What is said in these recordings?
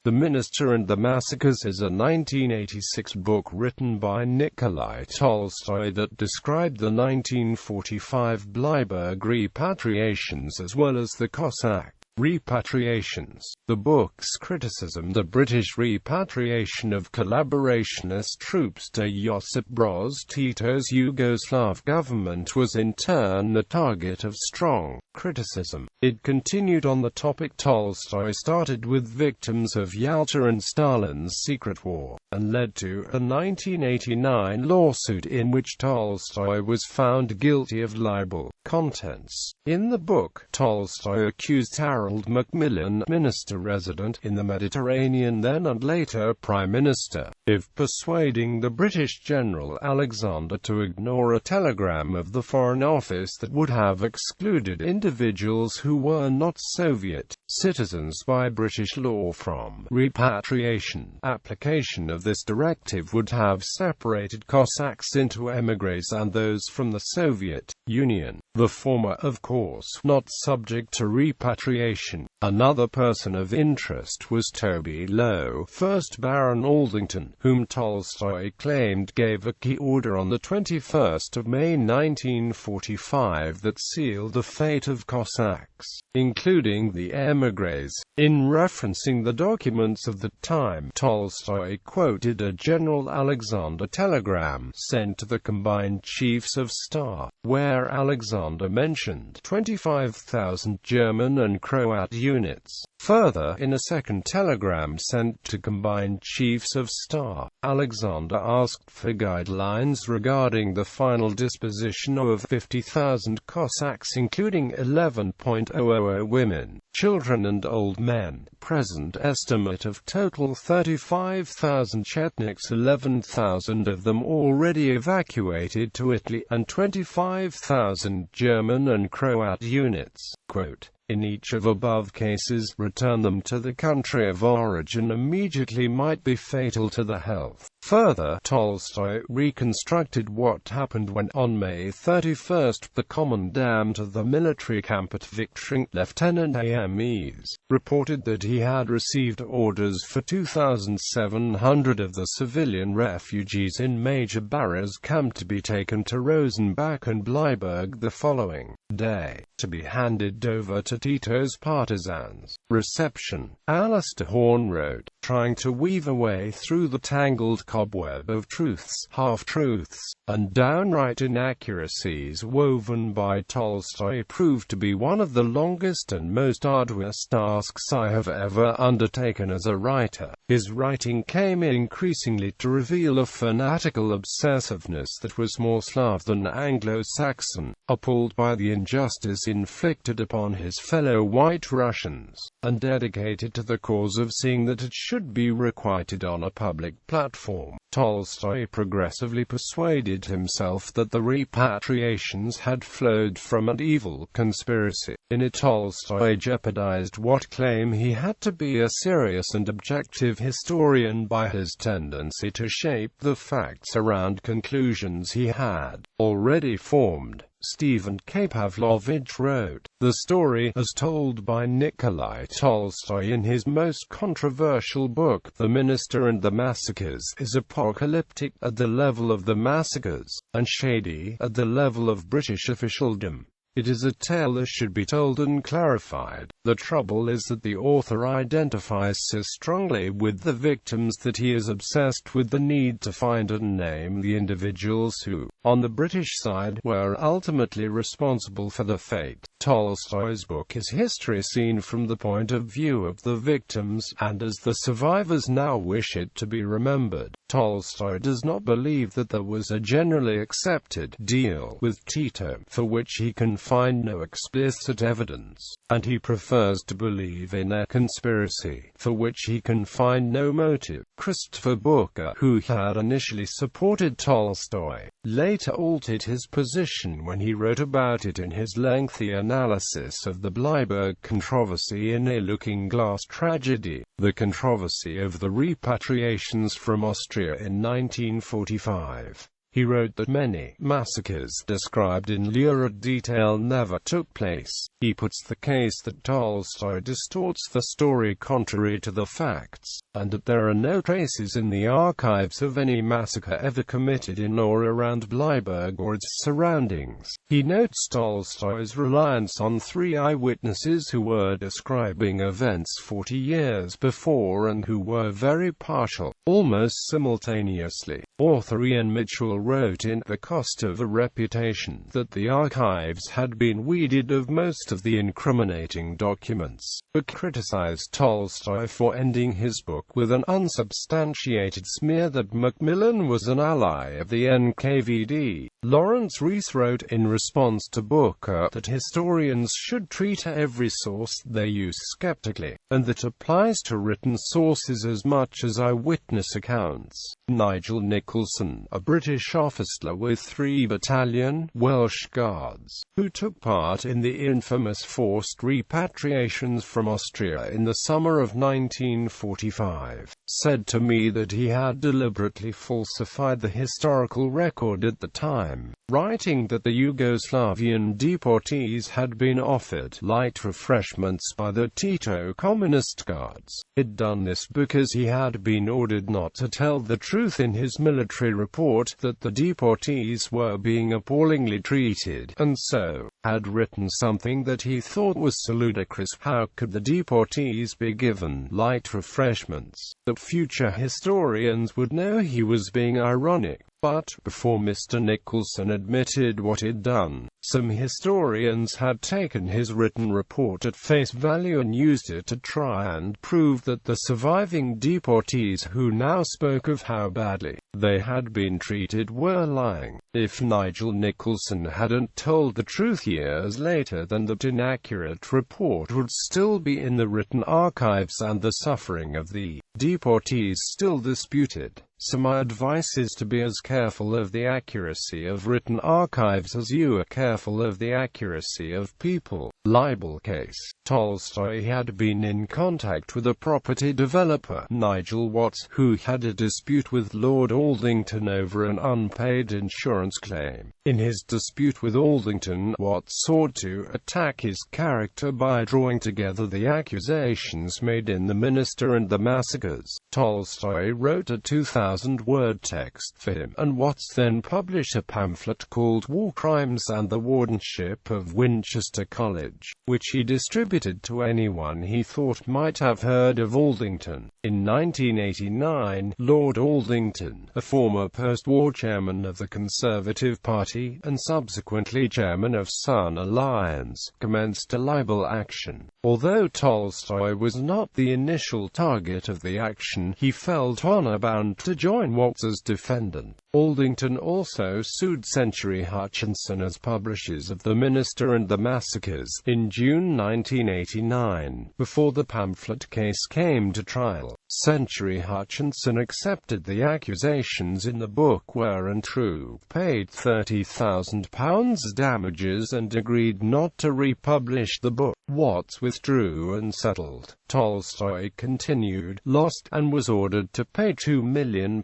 The Minister and the Massacres is a 1986 book written by Nikolai Tolstoy that described the 1945 Bleiburg repatriations as well as the Cossack repatriations. The book's criticism, the British repatriation of collaborationist troops to Josip Broz Tito's Yugoslav government, was in turn the target of strong criticism. It continued on the topic Tolstoy started with victims of Yalta and Stalin's secret war, and led to a 1989 lawsuit in which Tolstoy was found guilty of libel. Contents. In the book, Tolstoy accused Harold Macmillan, minister resident in the Mediterranean then and later Prime Minister, of persuading the British General Alexander to ignore a telegram of the Foreign Office that would have excluded individuals who were not Soviet citizens by British law from repatriation. Application of this directive would have separated Cossacks into émigrés and those from the Soviet Union, the former of course not subject to repatriation. Another person of interest was Toby Lowe, 1st Baron Aldington, whom Tolstoy claimed gave a key order on the 21st of May 1945 that sealed the fate of Cossacks, including the émigrés. In referencing the documents of the time, Tolstoy quoted a General Alexander telegram sent to the combined chiefs of staff, where Alexander mentioned 25,000 German and Croat units. Further, in a second telegram sent to combined chiefs of staff, Alexander asked for guidelines regarding the final disposition of 50,000 Cossacks, including 11,000 women, children and old men. Present estimate of total 35,000 Chetniks, 11,000 of them already evacuated to Italy, and 25,000 German and Croat units. Quote, in each of above cases, return them to the country of origin immediately might be fatal to the health. Further, Tolstoy reconstructed what happened when, on May 31, the commandant of the military camp at Vikhtring, Lieutenant Ames, reported that he had received orders for 2,700 of the civilian refugees in Major Barra's camp to be taken to Rosenbach and Bleiburg the following day, to be handed over to Tito's partisans. Reception. Alistair Horn wrote, trying to weave a way through the tangled cobweb of truths, half-truths, and downright inaccuracies woven by Tolstoy proved to be one of the longest and most arduous tasks I have ever undertaken as a writer. His writing came increasingly to reveal a fanatical obsessiveness that was more Slav than Anglo-Saxon, appalled by the injustice inflicted upon his fellow white Russians, and dedicated to the cause of seeing that it should be requited on a public platform. Tolstoy progressively persuaded himself that the repatriations had flowed from an evil conspiracy. In it, Tolstoy jeopardized what claim he had to be a serious and objective historian by his tendency to shape the facts around conclusions he had already formed. Stephen K. Pavlovich wrote, the story, as told by Nikolai Tolstoy in his most controversial book, The Minister and the Massacres, is apocalyptic at the level of the massacres, and shady at the level of British officialdom. It is a tale that should be told and clarified. The trouble is that the author identifies so strongly with the victims that he is obsessed with the need to find and name the individuals who, on the British side, were ultimately responsible for the fate. Tolstoy's book is history seen from the point of view of the victims, and as the survivors now wish it to be remembered. Tolstoy does not believe that there was a generally accepted deal with Tito, for which he can find no explicit evidence, and he prefers to believe in a conspiracy, for which he can find no motive. Christopher Booker, who had initially supported Tolstoy, later altered his position when he wrote about it in his lengthy analysis of the Bleiburg controversy in A Looking-Glass Tragedy, the controversy of the repatriations from Austria in 1945. He wrote that many massacres described in lurid detail never took place. He puts the case that Tolstoy distorts the story contrary to the facts, and that there are no traces in the archives of any massacre ever committed in or around Bleiburg or its surroundings. He notes Tolstoy's reliance on 3 eyewitnesses who were describing events 40 years before and who were very partial. Almost simultaneously, author Ian Mitchell wrote in The Cost of a Reputation that the archives had been weeded of most of the incriminating documents, but criticized Tolstoy for ending his book with an unsubstantiated smear that Macmillan was an ally of the NKVD. Lawrence Rees wrote in response to Booker that historians should treat every source they use skeptically, and that applies to written sources as much as eyewitness accounts. Nigel Nicholson, a British officer with 3 battalion Welsh Guards, who took part in the infamous forced repatriations from Austria in the summer of 1945, said to me that he had deliberately falsified the historical record at the time, writing that the Yugoslavian deportees had been offered light refreshments by the Tito communist guards. He'd done this because he had been ordered not to tell the truth in his military report that the deportees were being appallingly treated, and so had written something that he thought was so ludicrous. How could the deportees be given light refreshments? That future historians would know he was being ironic. But, before Mr. Nicholson admitted what he'd done, some historians had taken his written report at face value and used it to try and prove that the surviving deportees who now spoke of how badly they had been treated were lying. If Nigel Nicholson hadn't told the truth years later, then that inaccurate report would still be in the written archives and the suffering of the deportees still disputed. So my advice is to be as careful of the accuracy of written archives as you are careful of the accuracy of people. Libel case. Tolstoy had been in contact with a property developer, Nigel Watts, who had a dispute with Lord Aldington over an unpaid insurance claim. In his dispute with Aldington, Watts sought to attack his character by drawing together the accusations made in The Minister and the Massacres. Tolstoy wrote a 2,000-word text for him, and Watts then published a pamphlet called War Crimes and the Wardenship of Winchester College, which he distributed to anyone he thought might have heard of Aldington. In 1989, Lord Aldington, a former post-war chairman of the Conservative Party, and subsequently chairman of Sun Alliance, commenced a libel action. Although Tolstoy was not the initial target of the action, he felt honor-bound to join Watts as defendant. Aldington also sued Century Hutchinson as publishers of The Minister and the Massacres in June 1989. Before the pamphlet case came to trial, Century Hutchinson accepted the accusations in the book were untrue, paid £30,000 damages and agreed not to republish the book. Watts withdrew and settled. Tolstoy continued, lost, and was ordered to pay £2 million.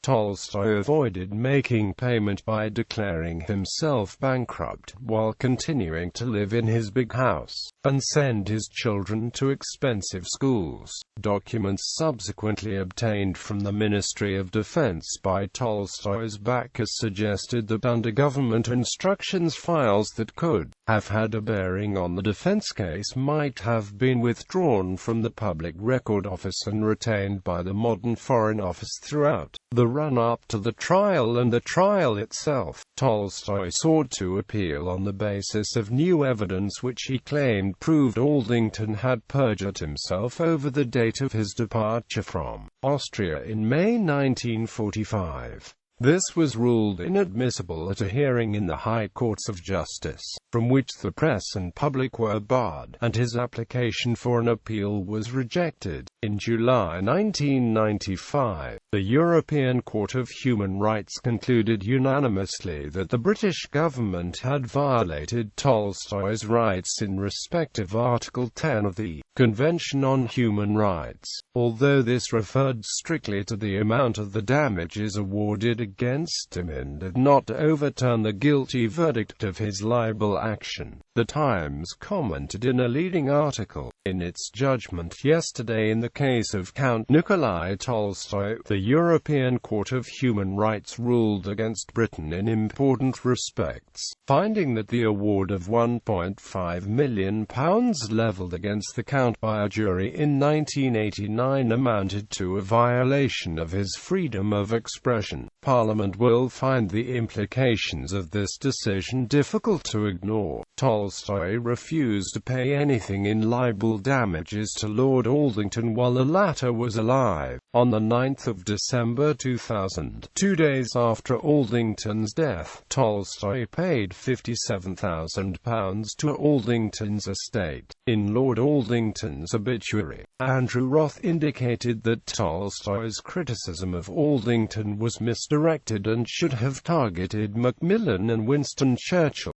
Tolstoy avoided making payment by declaring himself bankrupt, while continuing to live in his big house, and send his children to expensive schools. Documents subsequently obtained from the Ministry of Defense by Tolstoy's backers suggested that under government instructions files that could have had a bearing on the defense case might have been withdrawn from the Public Record Office and retained by the modern Foreign Office throughout the run-up to the trial and the trial itself. Tolstoy sought to appeal on the basis of new evidence which he claimed proved Aldington had perjured himself over the date of his departure from Austria in May 1945. This was ruled inadmissible at a hearing in the High Courts of Justice, from which the press and public were barred, and his application for an appeal was rejected. In July 1995, The European Court of Human Rights concluded unanimously that the British government had violated Tolstoy's rights in respect of Article 10 of the Convention on Human Rights, although this referred strictly to the amount of the damages awarded against him and did not overturn the guilty verdict of his libel action. The Times commented in a leading article, in its judgment yesterday in the case of Count Nikolai Tolstoy, the European Court of Human Rights ruled against Britain in important respects, finding that the award of £1.5 million levelled against the Count by a jury in 1989 amounted to a violation of his freedom of expression. Parliament will find the implications of this decision difficult to ignore. Tolstoy refused to pay anything in libel damages to Lord Aldington while the latter was alive. On the 9th of December 2000, 2 days after Aldington's death, Tolstoy paid £57,000 to Aldington's estate. In Lord Aldington's obituary, Andrew Roth indicated that Tolstoy's criticism of Aldington was misdirected and should have targeted Macmillan and Winston Churchill.